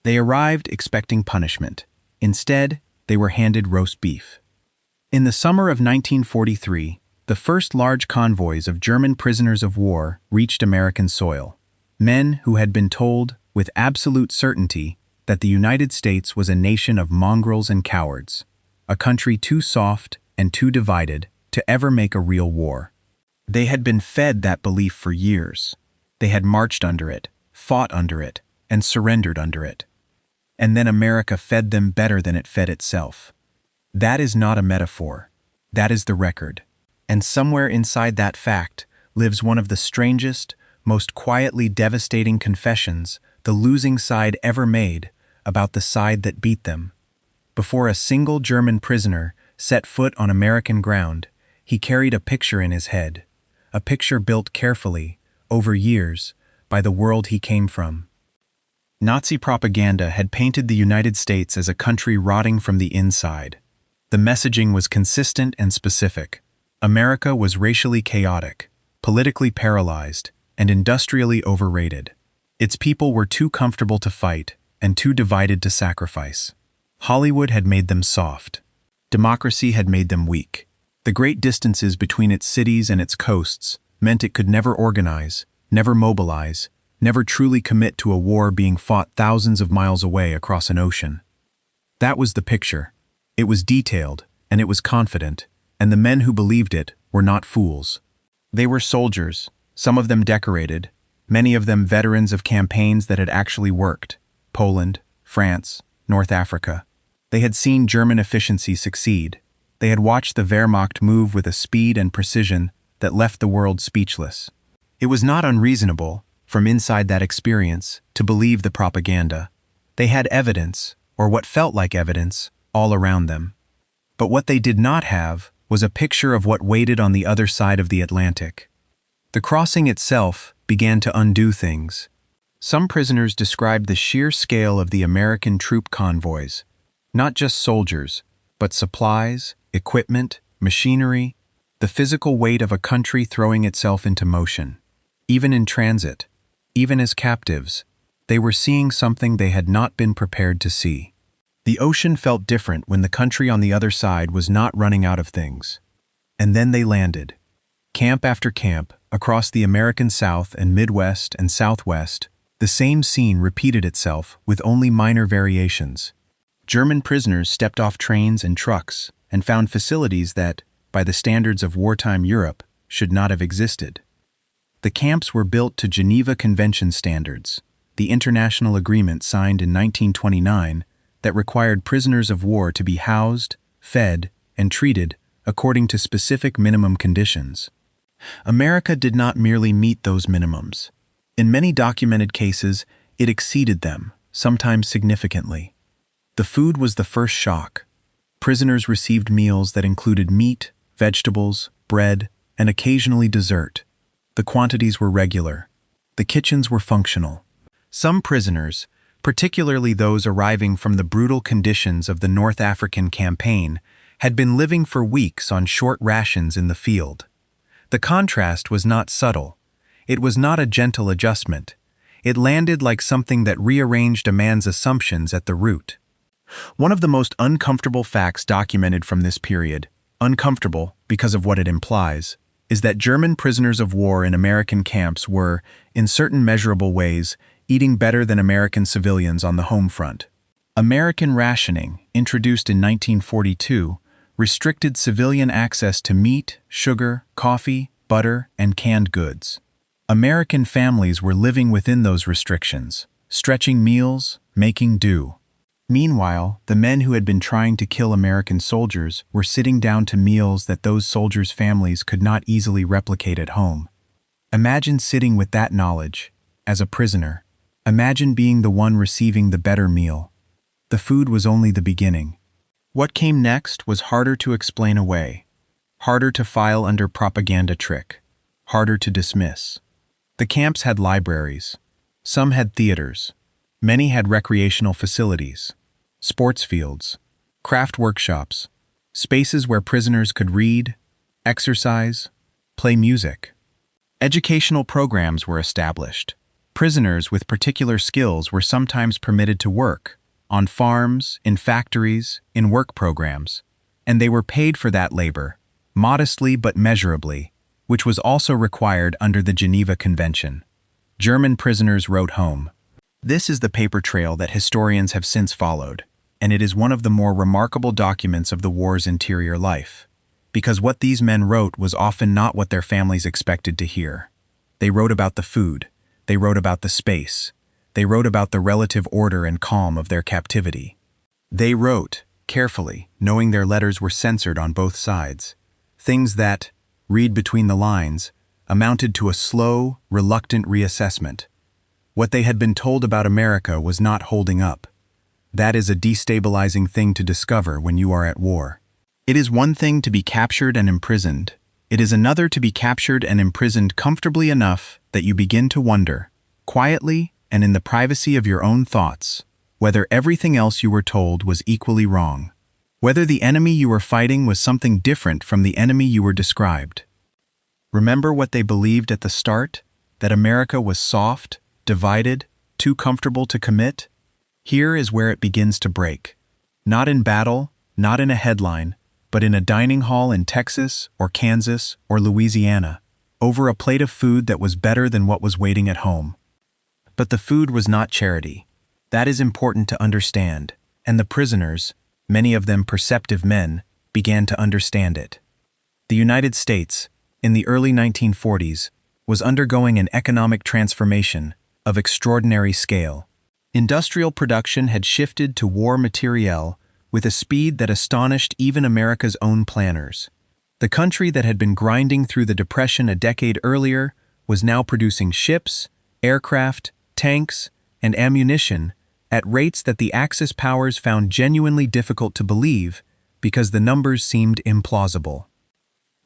They arrived expecting punishment. Instead, they were handed roast beef. In the summer of 1943, the first large convoys of German prisoners of war reached American soil. Men who had been told, with absolute certainty, that the United States was a nation of mongrels and cowards, a country too soft and too divided to ever make a real war. They had been fed that belief for years. They had marched under it, fought under it, and surrendered under it. And then America fed them better than it fed itself. That is not a metaphor. That is the record. And somewhere inside that fact lives one of the strangest, most quietly devastating confessions the losing side ever made about the side that beat them. Before a single German prisoner set foot on American ground, he carried a picture in his head, a picture built carefully, over years, by the world he came from. Nazi propaganda had painted the United States as a country rotting from the inside. The messaging was consistent and specific. America was racially chaotic, politically paralyzed, and industrially overrated. Its people were too comfortable to fight and too divided to sacrifice. Hollywood had made them soft. Democracy had made them weak. The great distances between its cities and its coasts meant it could never organize, never mobilize, never truly commit to a war being fought thousands of miles away across an ocean. That was the picture. It was detailed, and it was confident, and the men who believed it were not fools. They were soldiers, some of them decorated, many of them veterans of campaigns that had actually worked: Poland, France, North Africa. They had seen German efficiency succeed. They had watched the Wehrmacht move with a speed and precision that left the world speechless. It was not unreasonable, from inside that experience, to believe the propaganda. They had evidence, or what felt like evidence, all around them. But what they did not have was a picture of what waited on the other side of the Atlantic. The crossing itself began to undo things. Some prisoners described the sheer scale of the American troop convoys, not just soldiers, but supplies, equipment, machinery, the physical weight of a country throwing itself into motion. Even in transit, even as captives, they were seeing something they had not been prepared to see. The ocean felt different when the country on the other side was not running out of things. And then they landed. Camp after camp, across the American South and Midwest and Southwest, the same scene repeated itself with only minor variations. German prisoners stepped off trains and trucks and found facilities that, by the standards of wartime Europe, should not have existed. The camps were built to Geneva Convention standards, the international agreement signed in 1929 that required prisoners of war to be housed, fed, and treated according to specific minimum conditions. America did not merely meet those minimums. In many documented cases, it exceeded them, sometimes significantly. The food was the first shock. Prisoners received meals that included meat, vegetables, bread, and occasionally dessert. The quantities were regular. The kitchens were functional. Some prisoners, particularly those arriving from the brutal conditions of the North African campaign, had been living for weeks on short rations in the field. The contrast was not subtle. It was not a gentle adjustment. It landed like something that rearranged a man's assumptions at the root. One of the most uncomfortable facts documented from this period, uncomfortable because of what it implies, is that German prisoners of war in American camps were, in certain measurable ways, eating better than American civilians on the home front. American rationing, introduced in 1942, restricted civilian access to meat, sugar, coffee, butter, and canned goods. American families were living within those restrictions, stretching meals, making do. Meanwhile, the men who had been trying to kill American soldiers were sitting down to meals that those soldiers' families could not easily replicate at home. Imagine sitting with that knowledge, as a prisoner. Imagine being the one receiving the better meal. The food was only the beginning. What came next was harder to explain away, harder to file under propaganda trick, harder to dismiss. The camps had libraries. Some had theaters. Many had recreational facilities, sports fields, craft workshops, spaces where prisoners could read, exercise, play music. Educational programs were established. Prisoners with particular skills were sometimes permitted to work on farms, in factories, in work programs, and they were paid for that labor, modestly but measurably, which was also required under the Geneva Convention. German prisoners wrote home. This is the paper trail that historians have since followed, and it is one of the more remarkable documents of the war's interior life, because what these men wrote was often not what their families expected to hear. They wrote about the food, they wrote about the space, they wrote about the relative order and calm of their captivity. They wrote, carefully, knowing their letters were censored on both sides, things that, read between the lines, amounted to a slow, reluctant reassessment. What they had been told about America was not holding up. That is a destabilizing thing to discover when you are at war. It is one thing to be captured and imprisoned. It is another to be captured and imprisoned comfortably enough that you begin to wonder, quietly and in the privacy of your own thoughts, whether everything else you were told was equally wrong. Whether the enemy you were fighting was something different from the enemy you were described. Remember what they believed at the start? That America was soft, divided, too comfortable to commit? Here is where it begins to break. Not in battle, not in a headline, but in a dining hall in Texas or Kansas or Louisiana, over a plate of food that was better than what was waiting at home. But the food was not charity. That is important to understand, and the prisoners, many of them perceptive men, began to understand it. The United States, in the early 1940s, was undergoing an economic transformation of extraordinary scale. Industrial production had shifted to war materiel with a speed that astonished even America's own planners. The country that had been grinding through the Depression a decade earlier was now producing ships, aircraft, tanks, and ammunition at rates that the Axis powers found genuinely difficult to believe because the numbers seemed implausible.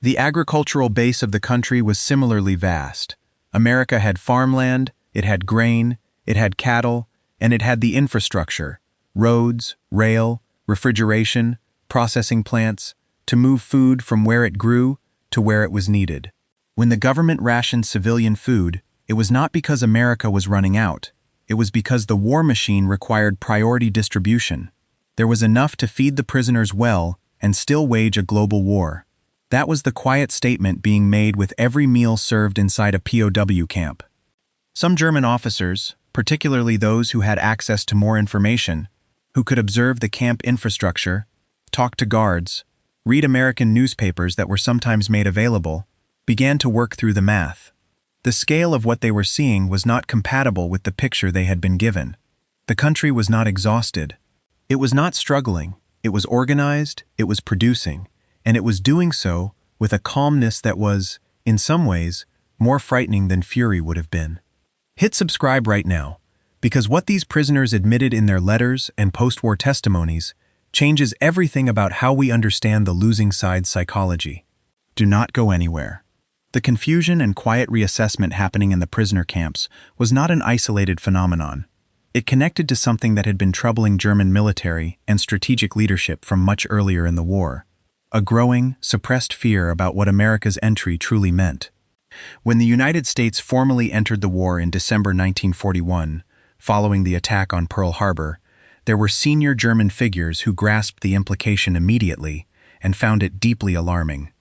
The agricultural base of the country was similarly vast. America had farmland, it had grain, it had cattle, and it had the infrastructure, roads, rail, refrigeration, processing plants, to move food from where it grew to where it was needed. When the government rationed civilian food, it was not because America was running out. It was because the war machine required priority distribution. There was enough to feed the prisoners well and still wage a global war. That was the quiet statement being made with every meal served inside a POW camp. Some German officers, particularly those who had access to more information, who could observe the camp infrastructure, talk to guards, read American newspapers that were sometimes made available, began to work through the math. The scale of what they were seeing was not compatible with the picture they had been given. The country was not exhausted. It was not struggling. It was organized, it was producing, and it was doing so with a calmness that was, in some ways, more frightening than fury would have been. Hit subscribe right now, because what these prisoners admitted in their letters and post-war testimonies changes everything about how we understand the losing side's psychology. Do not go anywhere. The confusion and quiet reassessment happening in the prisoner camps was not an isolated phenomenon. It connected to something that had been troubling German military and strategic leadership from much earlier in the war. A growing, suppressed fear about what America's entry truly meant. When the United States formally entered the war in December 1941, following the attack on Pearl Harbor, there were senior German figures who grasped the implication immediately and found it deeply alarming.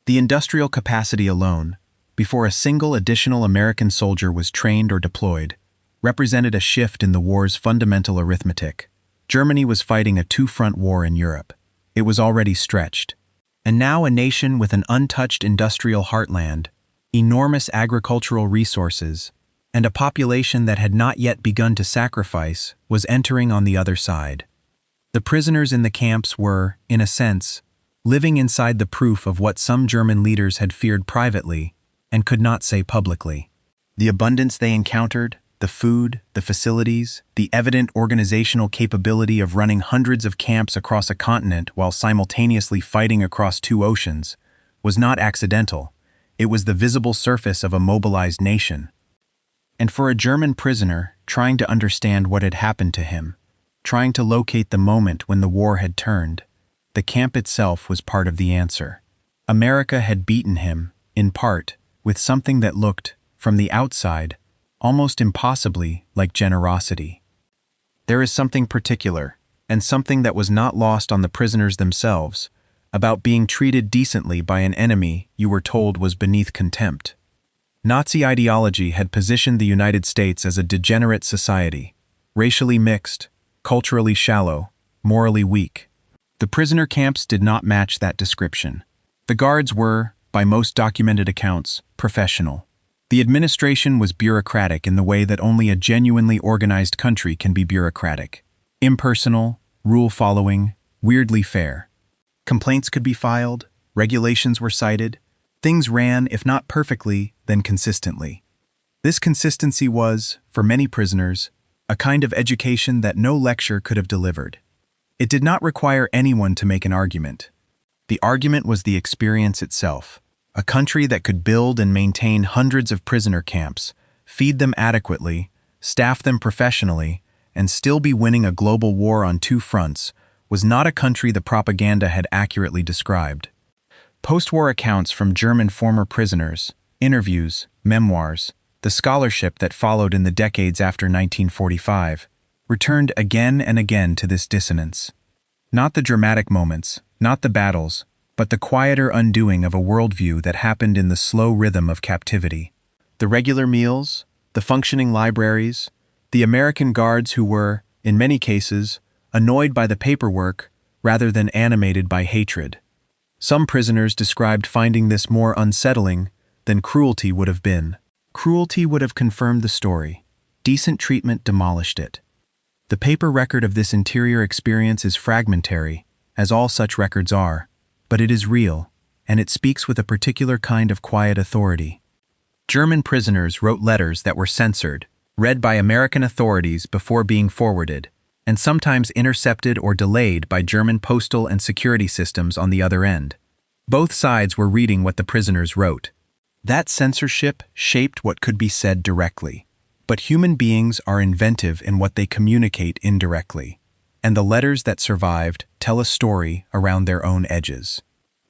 The industrial capacity alone, before a single additional American soldier was trained or deployed, represented a shift in the war's fundamental arithmetic. Germany was fighting a two-front war in Europe. It was already stretched. And now a nation with an untouched industrial heartland, enormous agricultural resources, and a population that had not yet begun to sacrifice was entering on the other side. The prisoners in the camps were, in a sense, living inside the proof of what some German leaders had feared privately and could not say publicly. The abundance they encountered, the food, the facilities, the evident organizational capability of running hundreds of camps across a continent while simultaneously fighting across two oceans, was not accidental. It was the visible surface of a mobilized nation. And for a German prisoner trying to understand what had happened to him, trying to locate the moment when the war had turned, the camp itself was part of the answer. America had beaten him, in part, with something that looked, from the outside, almost impossibly like generosity. There is something particular, and something that was not lost on the prisoners themselves, about being treated decently by an enemy you were told was beneath contempt. Nazi ideology had positioned the United States as a degenerate society, racially mixed, culturally shallow, morally weak. The prisoner camps did not match that description. The guards were, by most documented accounts, professional. The administration was bureaucratic in the way that only a genuinely organized country can be bureaucratic. Impersonal, rule-following, weirdly fair. Complaints could be filed, regulations were cited, things ran, if not perfectly, then consistently. This consistency was, for many prisoners, a kind of education that no lecture could have delivered. It did not require anyone to make an argument. The argument was the experience itself. A country that could build and maintain hundreds of prisoner camps, feed them adequately, staff them professionally, and still be winning a global war on two fronts, was not a country the propaganda had accurately described. Post-war accounts from German former prisoners, interviews, memoirs, the scholarship that followed in the decades after 1945, returned again and again to this dissonance. Not the dramatic moments, not the battles, but the quieter undoing of a worldview that happened in the slow rhythm of captivity. The regular meals, the functioning libraries, the American guards who were, in many cases, annoyed by the paperwork rather than animated by hatred. Some prisoners described finding this more unsettling than cruelty would have been. Cruelty would have confirmed the story. Decent treatment demolished it. The paper record of this interior experience is fragmentary, as all such records are, but it is real, and it speaks with a particular kind of quiet authority. German prisoners wrote letters that were censored, read by American authorities before being forwarded, and sometimes intercepted or delayed by German postal and security systems on the other end. Both sides were reading what the prisoners wrote. That censorship shaped what could be said directly. But human beings are inventive in what they communicate indirectly, and the letters that survived tell a story around their own edges.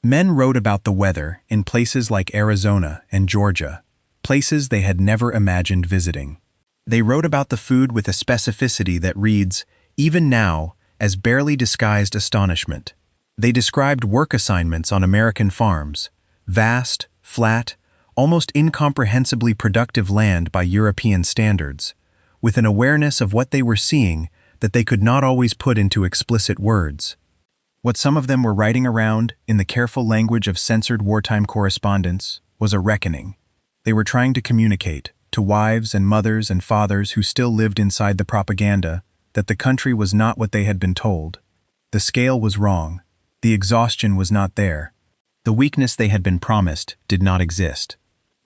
Men wrote about the weather in places like Arizona and Georgia, places they had never imagined visiting. They wrote about the food with a specificity that reads, even now, as barely disguised astonishment. They described work assignments on American farms, vast, flat, almost incomprehensibly productive land by European standards, with an awareness of what they were seeing that they could not always put into explicit words. What some of them were writing around, in the careful language of censored wartime correspondence, was a reckoning. They were trying to communicate, to wives and mothers and fathers who still lived inside the propaganda, that the country was not what they had been told. The scale was wrong. The exhaustion was not there. The weakness they had been promised did not exist.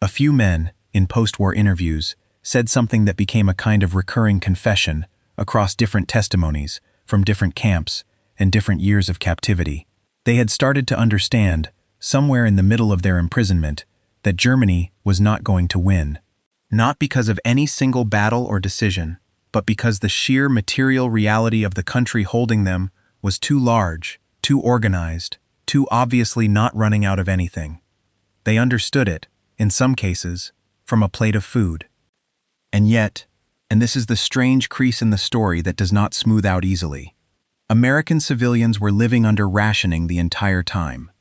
A few men, in post-war interviews, said something that became a kind of recurring confession across different testimonies, from different camps, and different years of captivity. They had started to understand, somewhere in the middle of their imprisonment, that Germany was not going to win. Not because of any single battle or decision, but because the sheer material reality of the country holding them was too large, too organized, too obviously not running out of anything. They understood it, in some cases, from a plate of food. And yet, and this is the strange crease in the story that does not smooth out easily, American civilians were living under rationing the entire time.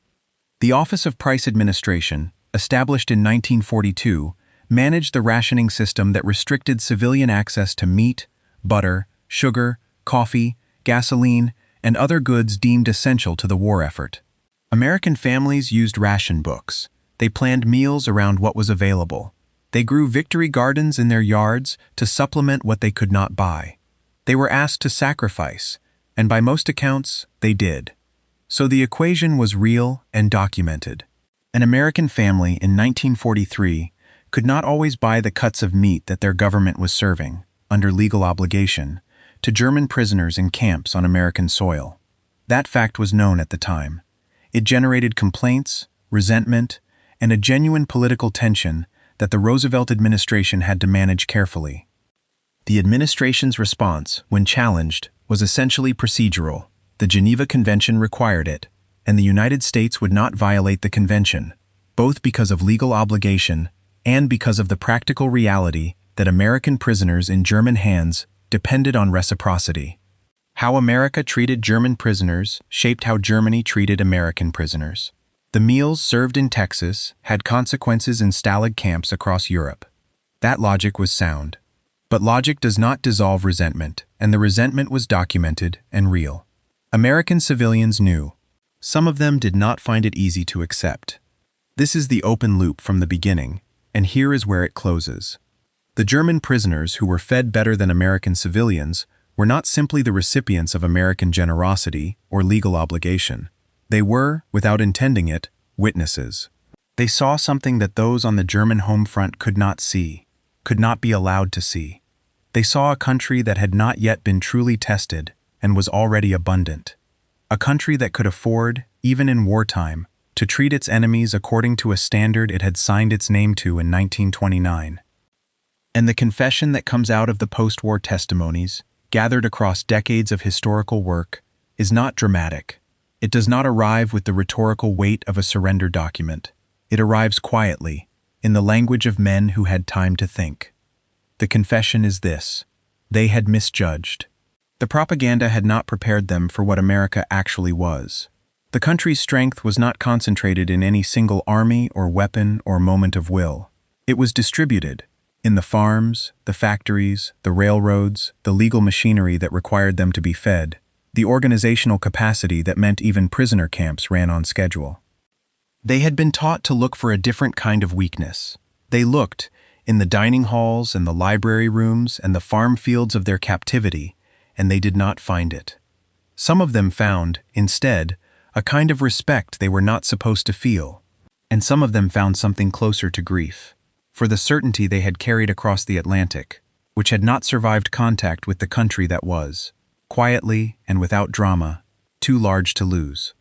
The Office of Price Administration, established in 1942, managed the rationing system that restricted civilian access to meat, butter, sugar, coffee, gasoline, and other goods deemed essential to the war effort. American families used ration books. They planned meals around what was available. They grew victory gardens in their yards to supplement what they could not buy. They were asked to sacrifice, and by most accounts, they did. So the equation was real and documented. An American family in 1943 could not always buy the cuts of meat that their government was serving, under legal obligation, to German prisoners in camps on American soil. That fact was known at the time. It generated complaints, resentment, and a genuine political tension that the Roosevelt administration had to manage carefully. The administration's response, when challenged, was essentially procedural. The Geneva Convention required it, and the United States would not violate the convention, both because of legal obligation and because of the practical reality that American prisoners in German hands depended on reciprocity. How America treated German prisoners shaped how Germany treated American prisoners. The meals served in Texas had consequences in Stalag camps across Europe. That logic was sound. But logic does not dissolve resentment, and the resentment was documented and real. American civilians knew. Some of them did not find it easy to accept. This is the open loop from the beginning, and here is where it closes. The German prisoners who were fed better than American civilians were not simply the recipients of American generosity or legal obligation. They were, without intending it, witnesses. They saw something that those on the German home front could not see, could not be allowed to see. They saw a country that had not yet been truly tested and was already abundant. A country that could afford, even in wartime, to treat its enemies according to a standard it had signed its name to in 1929. And the confession that comes out of the post-war testimonies, gathered across decades of historical work, is not dramatic. It does not arrive with the rhetorical weight of a surrender document. It arrives quietly, in the language of men who had time to think. The confession is this: they had misjudged. The propaganda had not prepared them for what America actually was. The country's strength was not concentrated in any single army or weapon or moment of will. It was distributed in the farms, the factories, the railroads, the legal machinery that required them to be fed, the organizational capacity that meant even prisoner camps ran on schedule. They had been taught to look for a different kind of weakness. They looked, in the dining halls and the library rooms and the farm fields of their captivity, and they did not find it. Some of them found, instead, a kind of respect they were not supposed to feel, and some of them found something closer to grief, for the certainty they had carried across the Atlantic, which had not survived contact with the country that was, quietly and without drama, too large to lose.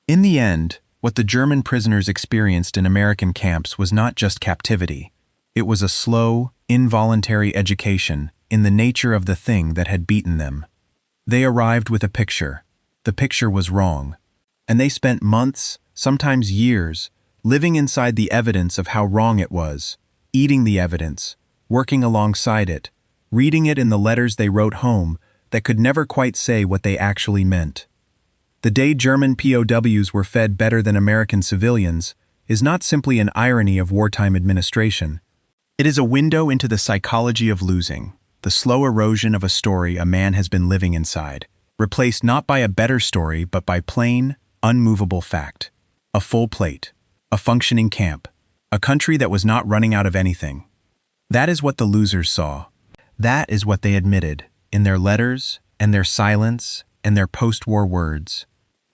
In the end, what the German prisoners experienced in American camps was not just captivity. It was a slow, involuntary education in the nature of the thing that had beaten them. They arrived with a picture. The picture was wrong. And they spent months, sometimes years, living inside the evidence of how wrong it was, eating the evidence, working alongside it, reading it in the letters they wrote home that could never quite say what they actually meant. The day German POWs were fed better than American civilians is not simply an irony of wartime administration. It is a window into the psychology of losing, the slow erosion of a story a man has been living inside, replaced not by a better story but by plain, unmovable fact. A full plate, a functioning camp, a country that was not running out of anything. That is what the losers saw. That is what they admitted, in their letters, and their silence, and their post-war words.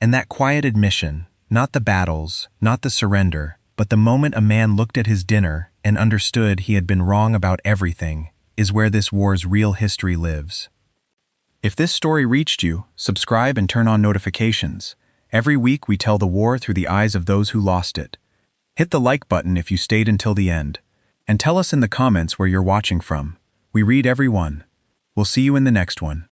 And that quiet admission, not the battles, not the surrender, but the moment a man looked at his dinner and understood he had been wrong about everything, is where this war's real history lives. If this story reached you, subscribe and turn on notifications. Every week we tell the war through the eyes of those who lost it. Hit the like button if you stayed until the end. And tell us in the comments where you're watching from. We read every one. We'll see you in the next one.